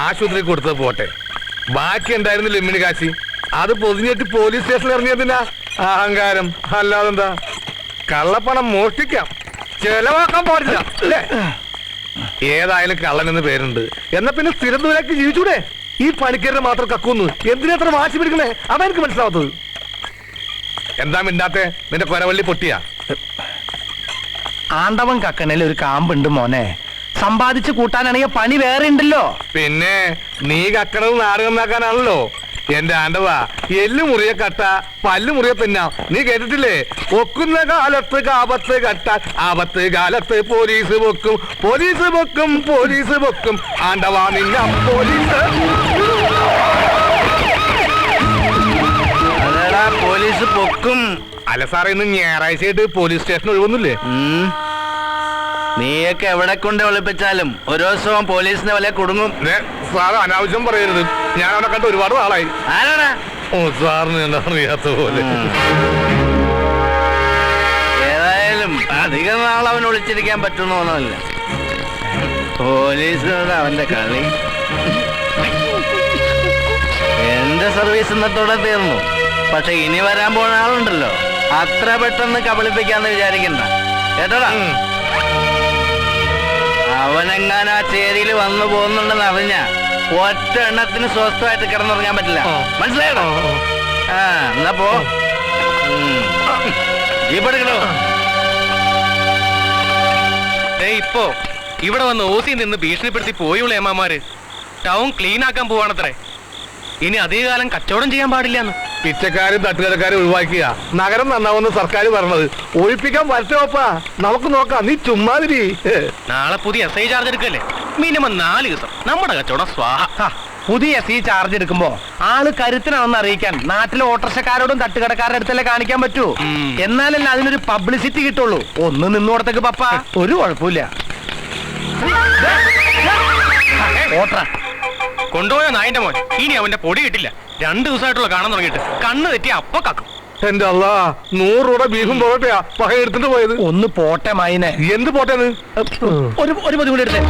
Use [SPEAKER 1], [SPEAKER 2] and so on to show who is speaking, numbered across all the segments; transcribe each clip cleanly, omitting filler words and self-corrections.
[SPEAKER 1] ആശുപത്രി കൊടുത്തത് പോട്ടെ, ബാക്കി ഉണ്ടായിരുന്നു ലെമ്മിന് കാശി. അത് പൊതിഞ്ഞിട്ട് പോലീസ് സ്റ്റേഷനിൽ ഇറങ്ങിയതിനാ അഹങ്കാരം. അല്ലാതെന്താ? കള്ളപ്പണം മോഷ്ടിക്കാം, ചെലവാക്കാൻ പാടില്ല അല്ലേ? ഏതായാലും കള്ളനെന്ന് പേരുണ്ട്. എന്നാ പിന്നെ സ്ഥിരം ദൂരേക്ക് ജീവിച്ചൂടെ? ഈ പണിക്കരുടെ മാത്രം കക്കുന്നു. എന്തിനത്ര വാശി പിടിക്കണേ? അതെനിക്ക് മനസ്സിലാവാത്തത്. എന്താ മിണ്ടാത്തെ? നിന്റെ കൊരവള്ളി പൊട്ടിയാ?
[SPEAKER 2] ആണ്ടവൻ കക്കണേൽ ഒരു കാമ്പുണ്ട് മോനെ. സമ്പാദിച്ചു കൂട്ടാനാണെങ്കിൽ പണി വേറെ ഉണ്ടല്ലോ.
[SPEAKER 1] പിന്നെ നീ കക്കണത് നാടകമാക്കാനാണല്ലോ. എന്റെ ആണ്ടവാ, എല്ലു മുറിയെ കട്ട പല്ലു മുറിയെ തിന്നാ. നീ കേട്ടിട്ടില്ലേ? ഒക്കുന്ന കാലത്ത് കാപത്ത് കട്ട, ആപത്ത് കാലത്ത് പോലീസ് പൊക്കും, പോലീസ് പൊക്കും, പോലീസ് പൊക്കും. ആണ്ടവാ നിന്ന പോലീസ്.
[SPEAKER 3] പോലീസ് പൊക്കും.
[SPEAKER 1] അല്ല സാറേ, ഇന്ന് ഞായറാഴ്ചയായിട്ട് പോലീസ് സ്റ്റേഷൻ ഒഴിവൊന്നുമില്ലേ?
[SPEAKER 3] നീയൊക്കെ എവിടെ കൊണ്ട് ഒളിപ്പിച്ചാലും ഒരു ദിവസവും പോലീസിനെ വല്ല കുടുങ്ങും.
[SPEAKER 1] സാറ് അനാവശ്യം പറയരുത്. ഞാൻ അവിടെ കണ്ട് ഒരുപാട് നാളായി.
[SPEAKER 3] ആരാടാ?
[SPEAKER 1] ഓ, സാറിന് എന്താ അറിയാത്ത പോലെ.
[SPEAKER 3] ഏതായാലും അധികം നാൾ അവൻ ഒളിച്ചിരിക്കാൻ പറ്റുന്നൊന്നുമല്ല. പോലീസിനോട് അവന്റെ കളി. എന്റെ സർവീസ് ഇന്നത്തോടെ തീർന്നു. പക്ഷെ ഇനി വരാൻ പോണ ആളുണ്ടല്ലോ, അത്ര പെട്ടെന്ന് കബളിപ്പിക്കാന്ന് വിചാരിക്കണ്ട കേട്ടോടാ. അവനെങ്ങാൻ ആ ചേരിയിൽ വന്നു പോകുന്നുണ്ടെന്ന് അറിഞ്ഞ ഒറ്റ എണ്ണത്തിന് സ്വസ്ഥമായിട്ട് കിടന്നുറങ്ങാൻ പറ്റില്ല. മനസ്സിലായോ? ആ, എന്നാ പോ. ജീപ്പെടുക്കണോ?
[SPEAKER 4] ഇപ്പോ ഇവിടെ വന്ന് ഓസി നിന്ന് ഭീഷണിപ്പെടുത്തി പോയുള്ള ഏമാമാര് ടൗൺ ക്ലീൻ ആക്കാൻ പോവാണത്രേ. ഇനി അധികകാലം കച്ചവടം ചെയ്യാൻ പാടില്ലാന്ന്.
[SPEAKER 1] പിച്ചക്കാരും തട്ടുകടക്കാരും ഒഴിവാക്കിയ നഗരം നന്നാവുന്ന സർക്കാർ പറഞ്ഞത്. ഒഴിപ്പിക്കാൻ പറ്റുമപ്പാ, നമുക്ക് നോക്കാം. നീ ചുമ്മാതിരി.
[SPEAKER 4] നാളെ പുതിയ SI ചാർജ് എടുക്കല്ലേ? മിനിമം 4 ദിവസം നമ്മുടെ കച്ചവടം സ്വാഹ.
[SPEAKER 2] പുതിയ SI ചാർജ് എടുക്കുമ്പോ ആള് കരുത്തനാണെന്ന് അറിയിക്കാൻ നാട്ടിലെ ഓട്ടോറിക്ഷക്കാരോടും തട്ടുകടക്കാരുടെ അടുത്തല്ലേ കാണിക്കാൻ പറ്റൂ. എന്നാലല്ലേ അതിനൊരു പബ്ലിസിറ്റി കിട്ടുള്ളൂ. ഒന്ന് നിന്നോടത്തേക്ക് പപ്പ ഒരു കുഴപ്പമില്ല. ഓട്ടറ
[SPEAKER 4] കൊണ്ടുപോയ നായിന്റെ മോൻ ഇനി അവന്റെ പൊടി കിട്ടില്ല. 2 ദിവസമായിട്ടുള്ള കാണാൻ തുടങ്ങിയിട്ട് കണ്ണ് തെറ്റി അപ്പൊ കക്കും.
[SPEAKER 1] എന്റെ അല്ലാ, 100 രൂപ ബീഫും പോകട്ടെയാ പക എടുത്തിട്ട് പോയത്.
[SPEAKER 2] ഒന്ന് പോട്ടെ മൈനെ.
[SPEAKER 1] എന്ത് പോട്ടേന്ന്?
[SPEAKER 2] ഒരു പതി കൂടി എടുത്തേ.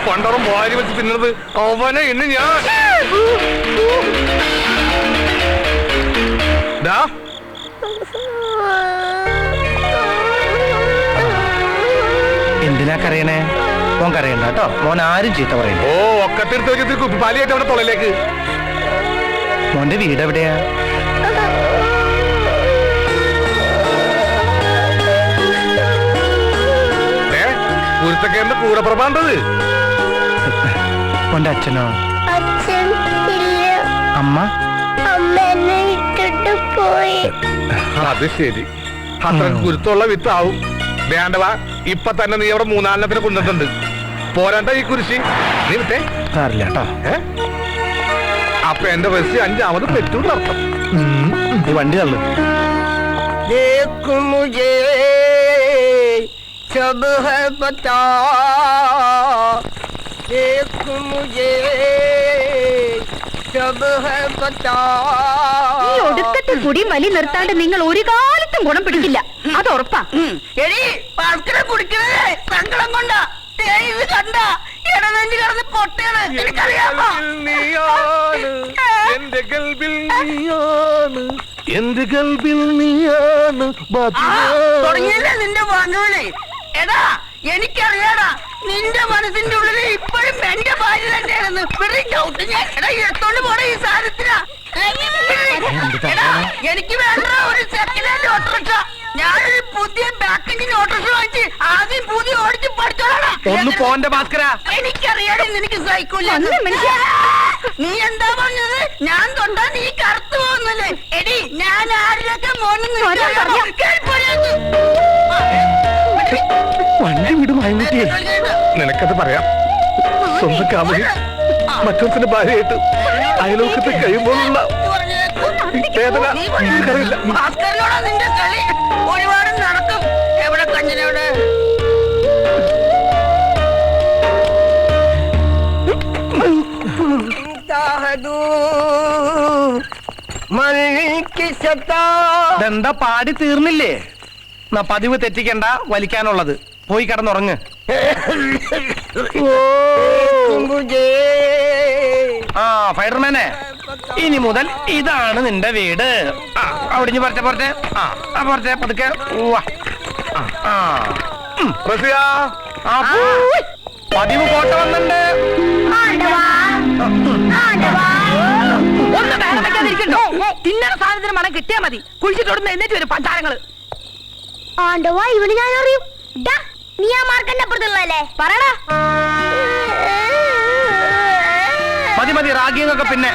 [SPEAKER 1] പണ്ടറും വാരി വെച്ച് തിന്നത് അവനെ ഇന്ന് ഞാൻ.
[SPEAKER 2] എന്തിനാ കരയണേ? മോൻ കരയണ്ട കേട്ടോ. മോൻ ആരും ചീത്ത പറയണ്ട.
[SPEAKER 1] ഓ, ഒക്കത്തിരുത്ത് വെച്ചിട്ട് കുപ്പിപ്പാലിയായിട്ട് അവിടെ തൊള്ളയിലേക്ക്.
[SPEAKER 2] മോന്റെ വീട് എവിടെയാ?
[SPEAKER 1] ഗുരുത്തക്കേന്റെ കൂടെ പ്രഭാണ്ടത്.
[SPEAKER 2] മോന്റെ അച്ഛനോ?
[SPEAKER 5] അച്ഛൻ ഇല്ല.
[SPEAKER 2] അമ്മ?
[SPEAKER 5] അമ്മ എന്നെ ഇട്ടിട്ട് പോയി.
[SPEAKER 1] അത് ശരി. അത്ര ഗുരുത്തുള്ള വിത്താവും. വേണ്ടവാ, ഇപ്പൊ തന്നെ നീ അവിടെ 3-4 കൊണ്ടിട്ടുണ്ട്. പോരാണ്ട ഈ കുരിശി. നീ വിട്ടേ
[SPEAKER 2] സാറില്ല കേട്ടോ.
[SPEAKER 1] അപ്പൊ എന്റെ റെസി 5ാമത് പെറ്റൂന്ന് അർത്ഥം.
[SPEAKER 2] ഈ വണ്ടി തള്ളു.
[SPEAKER 6] ഈ ഒടുക്കത്തെ കുടി വലി നിർത്താണ്ട് നിങ്ങൾ ഒരു കാലത്തും ഗുണം പിടിക്കില്ല, അത് ഉറപ്പാ.
[SPEAKER 7] സങ്കടം കൊണ്ടാ കണ്ട ഇടനെഞ്ച് കിടന്ന് പൊട്ടയാണ്. എനിക്കറിയാമോ?
[SPEAKER 1] എന്റെ ഗൽബിൽ നീയാണ്, എന്റെ ഗൽബിൽ നീയാണ്.
[SPEAKER 7] തുടങ്ങിയല്ലേ നിന്റെ വാങ്ങുകളെ? എടാ, എനിക്കറിയാടാ നിന്റെ മനസ്സിന്റെ ഉള്ളിൽ ഇപ്പോഴും എന്റെ ഭാര്യ തന്നെയാണെന്ന്. ഞാൻ എടാ എടുത്തോണ്ട് പോണ ഈ സാധനത്തിനാ. എനിക്ക് വേണ്ട ഒരു സെക്കൻഡ് ഹാൻഡ് ഓട്ടോറിക്ഷ. ഞാനൊരു പുതിയ ബാക്കിന്റെ ഓട്ടോറിക്ഷ വാങ്ങിച്ച് ആദ്യം പുതിയ ഓടിച്ച് പഠിച്ചോളാം.
[SPEAKER 2] ഒന്ന് പോന്റെ ഭാസ്കര.
[SPEAKER 7] എനിക്കറിയാതെ നിനക്ക് സൈക്കിൾ. നീ എന്താ പറഞ്ഞത്? ഞാൻ തൊണ്ടാ നീ കറുത്തു പോകുന്നല്ലേ? എടി, ഞാൻ ആരിലൊക്കെ
[SPEAKER 2] വണ്ടി വിടും.
[SPEAKER 1] നിനക്കത് പറയാം. സ്വന്തം കാമുകി മറ്റൊരുത്തിന്റെ ഭാര്യയായിട്ട് അയലോക്കത്ത് കഴിയുമ്പോഴുള്ള വേദന നിനക്കറിയില്ല.
[SPEAKER 7] ഭാസ്കരനോടാ നിന്റെ കളി. ഒരുപാട് നടക്കും. എവിടെ കഞ്ചനോട്? मन के ഈശത്താ.
[SPEAKER 2] ഇതെന്താ പാടി തീർന്നില്ലേ? എന്നാ പതിവ് തെറ്റിക്കണ്ട, വലിക്കാനുള്ളത്. പോയി കിടന്നുറങ്ങ്.
[SPEAKER 7] കുമ്പുജേ.
[SPEAKER 2] ആ ഫൈഡർമാനെ, ഇനി മുതൽ ഇതാണ് നിന്റെ വീട്. അവിടിഞ്ഞ് പുറത്തെ പുറത്തെ പതുക്കെ. ഉവ്വ. ആ, ഉം.
[SPEAKER 1] റസിയ,
[SPEAKER 2] ആ, പോയ്. പതിവ് കോട്ട വന്നിട്ടുണ്ട്.
[SPEAKER 7] ഒന്ന് വേറെ വെക്കാതിരിക്കണ്ടോ? തിന്നണ സാധനത്തിന് മണം കിട്ടിയാ മതി. കുഴിച്ചിട്ടോടുന്ന് എന്നിട്ട് വരും പണ്ടാരങ്ങള്.
[SPEAKER 5] ആണ്ടവാ, ഇവന് ഞാൻ അറിയും. ഡാ, നീ ആ മാർക്കന്റെ അപ്പുറത്തുള്ളല്ലേ? പറയടാ.
[SPEAKER 2] മതി മതി, റാഗിങ്ങൊക്കെ പിന്നെ.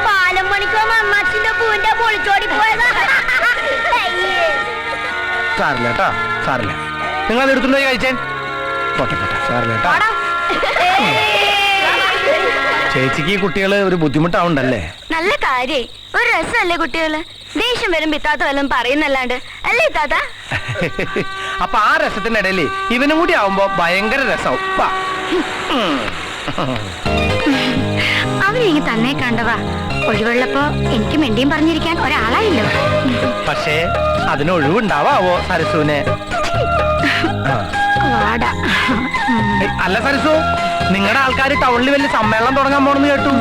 [SPEAKER 5] പാലം പണിക്കോ അമ്മാച്ചിന്റെ പൂവിന്റെ പൊളിച്ചോടി പോയതാ.
[SPEAKER 2] സാറില്ല കേട്ടോ, സാറില്ല. നിങ്ങൾ അത് എടുത്തുണ്ടോ കഴിച്ചേ? പോട്ടെ പോട്ടെ, സാറില്ല കേട്ടോ. ചേച്ചിക്ക് ഈ കുട്ടികള് ഒരു ബുദ്ധിമുട്ടാവുണ്ടല്ലേ?
[SPEAKER 5] നല്ല കാര്യേ, ഒരു രസമല്ലേ കുട്ടികള്? ദേഷ്യം വരും പിത്താത്ത വല്ലതും പറയുന്നല്ലാണ്ട് അല്ലേ താത്ത?
[SPEAKER 2] അപ്പൊ ആ രസത്തിന്റെ ഇടയില് ഇവനും കൂടി ആവുമ്പോ ഭയങ്കര രസവും.
[SPEAKER 6] അവനെങ്കിൽ തന്നെ കണ്ടവാ. ഒഴിവുള്ളപ്പോ എനിക്ക് മെണ്ടിയും പറഞ്ഞിരിക്കാൻ ഒരാളായില്ലോ.
[SPEAKER 2] പക്ഷേ അതിന് ഒഴിവുണ്ടാവോ സരസുവിനെ?
[SPEAKER 6] വാടാ.
[SPEAKER 2] അല്ല സരസു, നിങ്ങളുടെ ആൾക്കാർ ടൗണിൽ വലിയ സമ്മേളനം തുടങ്ങാൻ പോണെന്ന് കേട്ടു.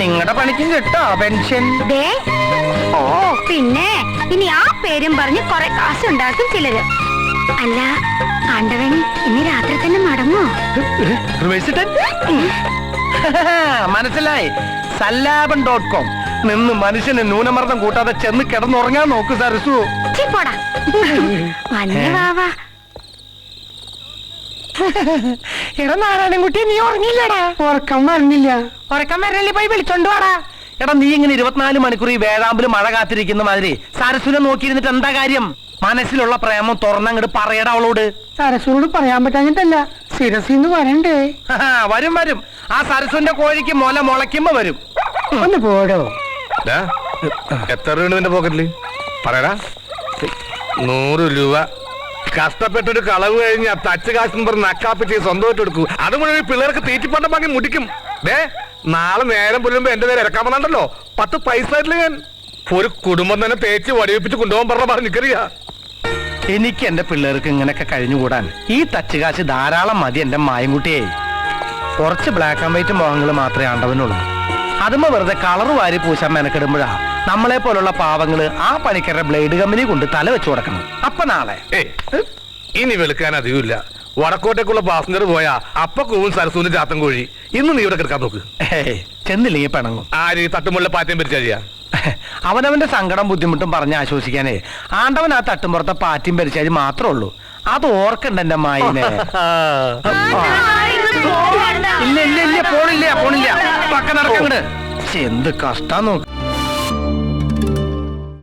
[SPEAKER 2] നിങ്ങളുടെ പണിക്കും കിട്ടോ പെൻഷൻ?
[SPEAKER 6] ദേ, ഓ പിന്നെ ഇനി ആ പേരും പറഞ്ഞ് കൊറേ കാശുണ്ടാക്കും ചിലര്. അല്ല, ആണ്ടവൻ ഇന്ന് രാത്രി തന്നെ മടങ്ങോ?
[SPEAKER 2] മനസ്സിലായി. സല്ലാപൻ.com നിന്ന് മനുഷ്യന് ന്യൂനമർദ്ദം കൂട്ടാതെ ചെന്ന് കിടന്നുറങ്ങാൻ നോക്കൂ സരസു.
[SPEAKER 6] പോടാ വന്നേ വാവാ.
[SPEAKER 2] എടാ നാരായണൻകുട്ടി, നീ ഉറങ്ങില്ലടാ? ഉറക്കം വരണില്ല. ഉറക്കം വരണില്ലേ? പോയി വിളിച്ചോണ്ട് വാടാ. എടാ, നീ ഇങ്ങനെ 24 മണിക്കൂർ ഈ വേഴാമ്പിൽ മഴ കാത്തിരിക്കുന്ന മാതിരി സരസുനെ നോക്കിയിരുന്നിട്ട് എന്താ കാര്യം? മനസ്സിലുള്ള പ്രേമം തുറന്നങ്ങോട്ട് പറയടാ അവളോട്.
[SPEAKER 8] സരസുനോട് പറയാൻ പറ്റാഞ്ഞിട്ടല്ല, ശിരസിന്ന് വരണ്ടേ.
[SPEAKER 2] വരും വരും. ആ സരസുന്റെ കോഴിക്ക് മുല മുളയ്ക്കുമ്പോ വരും.
[SPEAKER 8] ഒന്ന് പോടോ.
[SPEAKER 1] എത്ര രൂപ നിന്റെ പോക്കറ്റില്? പറയടാ. 100 രൂപ. കഷ്ടപ്പെട്ടൊരു കളവ് കഴിഞ്ഞ് ആ തച്ച് കാശെന്ന് പറഞ്ഞ് നക്കാപ്പിച്ച് സ്വന്തമായിട്ട് എടുക്കൂ. അത് മുഴുവൻ പിള്ളേർക്ക് തീറ്റിപ്പണ്ടം വാങ്ങി മുടിക്കും. നാളെ നേരം പുല്ലുമ്പോ എന്റെ നേരെ ഇറക്കാൻ വന്നോ 10 പൈസ ആയിട്ടില്ല. ഞാൻ ഒരു കുടുംബം തന്നെ തേച്ച് വടിവെപ്പിച്ച് കൊണ്ടുപോകാൻ പറഞ്ഞ നിക്കറിയാ.
[SPEAKER 2] എനിക്ക് എന്റെ പിള്ളേർക്ക് ഇങ്ങനെയൊക്കെ കഴിഞ്ഞുകൂടാൻ ഈ തച്ചുകാശ് ധാരാളം മതി. എന്റെ മായൻകുട്ടിയെ, കുറച്ച് ബ്ലാക്ക് ആൻഡ് വൈറ്റ് മോഹങ്ങൾ മാത്രമേ ആണ്ടവനുള്ളൂ. അതുമ്പോ വെറുതെ കളർ വാരി പൂശാൻ മെനക്കെടുമ്പോഴാ നമ്മളെ പോലുള്ള പാവങ്ങള് ആ പണിക്കരുടെ ബ്ലേഡ് കമ്പനി കൊണ്ട് തല വെച്ചു കൊടുക്കണം. അപ്പൊ നാളെ
[SPEAKER 1] ഇനി വെളുക്കാൻ അധികമില്ല. വടക്കോട്ടേക്കുള്ള പാസഞ്ചർ പോയാ അപ്പ കൂവും സരസൂന് ചാത്തൻ കോഴി. ഇന്ന് നീ ഇവിടെ കിടക്കാൻ നോക്ക്.
[SPEAKER 2] ചെന്നില്ലെങ്കിൽ പിണങ്ങും.
[SPEAKER 1] ആര് തട്ടുമുള്ള പാറ്റയും പരിചാരിയാ?
[SPEAKER 2] അവനവന്റെ സങ്കടം ബുദ്ധിമുട്ടും പറഞ്ഞ് ആശ്വസിക്കാനേ ആണ്ടവൻ ആ തട്ടുമ്പുറത്തെ പാറ്റിയും പരിചാരി മാത്രമേ ഉള്ളൂ. അത് ഓർക്കണ്ട എന്റെ മായിനെ. ഇല്ല ഇല്ല ഇല്ല, പോണില്ല പോണില്ല. പക്ക നടക്കങ്ങട്. എന്ത് കഷ്ടാ നോക്ക്.